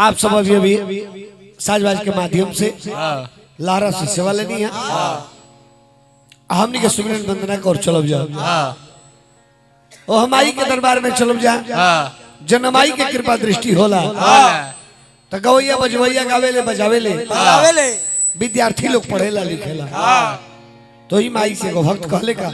आप सब अभी अभी साजबाज के माध्यम से लारा से सेवा लेनी है। हमने के सुमिरन वंदना कर चलब जाओ ओ हमाई के दरबार में चलब जा जनमाई के कृपा दृष्टि होला तो गवैया बजवैया गावेले बजावेले विद्यार्थी लोग पढ़ेला लिखेला तो ही माई से को भक्त कहले का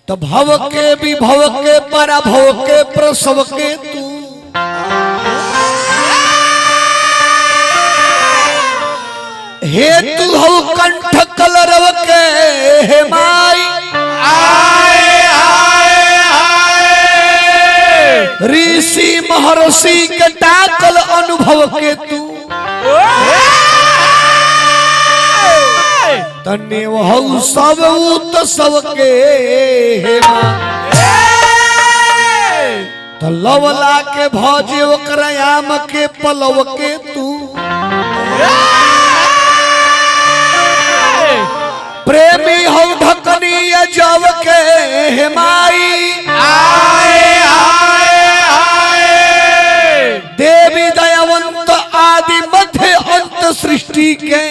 तो भव के विभव के पराभव के प्रसव के तू हे तू हो कंठ कलरव के हे माई ऋषि महर्षि के टाकल अनुभव के तू तन्ने वह सब उत सबके तो लवला के भौजे ओकरायाम के पलव के तू प्रेमी हो ढकनी जब के हेमाई देवी दयावंत आदि मध्य अंत सृष्टि के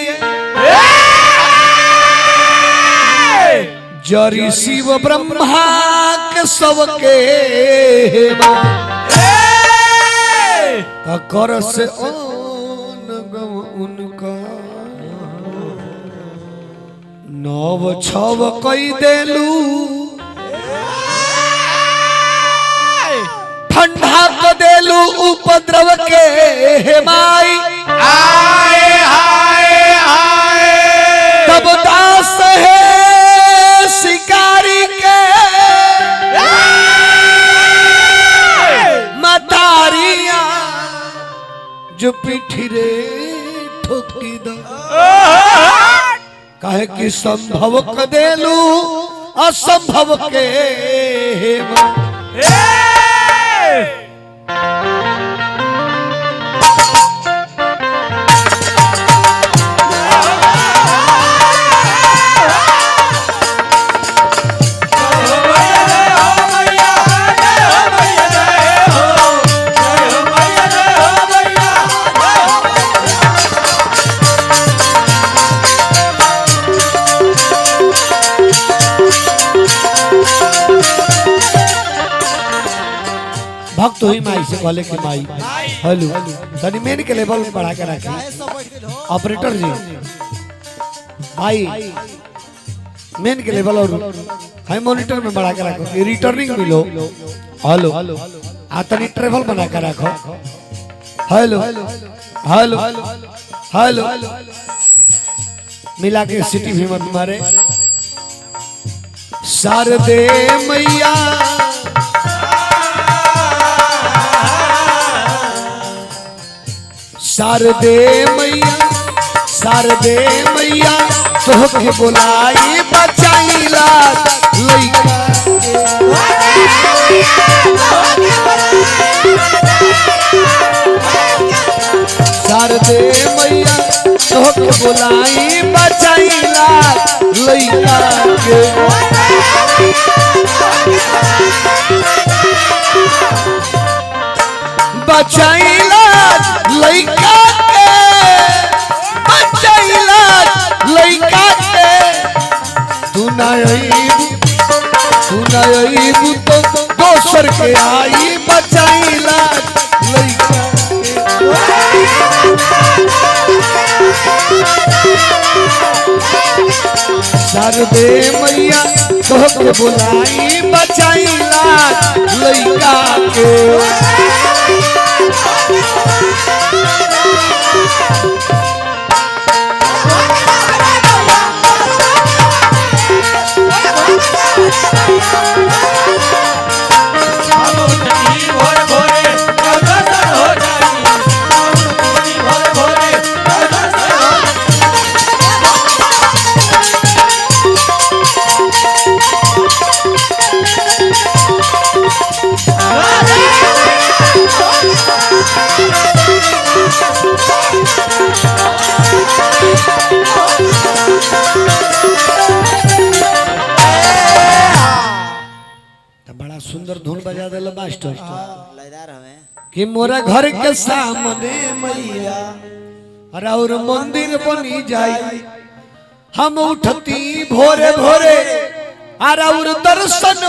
जरी शिव ब्रह्मा के सबके कर से उनका नव छव कई देलू ठंडा को देलू उपद्रव के हेमाई तब दास है शिकारी के मतारिया जो पिठी रे ठोकी दो कहे कि संभव क देलू असंभव के भक्त हुई माई से बोले कि माई हेलो तनी मेन के लेवल में बढ़ा के रखी ऑपरेटर जी भाई मेन के लेवल और हाई मॉनिटर में बढ़ा के रखो रिटर्निंग मिलो हेलो आ तनी ट्रेवल बना के रखो हेलो हेलो हेलो मिला के सिटी भी मत मारे शारदे मैया शारदे मैया तोहके बुलाई बचाईला लइका शारदे मैया तोहके बुलाई बचाईला लइका के बचाईला लइका लइका के तू ना आईबू तो दोसर के आई बचाईला लइका के शारदे मैया कह के बुलाई बचाईला लइका के बड़ा सुंदर धुन बजा दिल मास्टर कि मोरा घर के सामने मैया और मंदिर बनी जाई हम उठती भोरे भोरे और दर्शन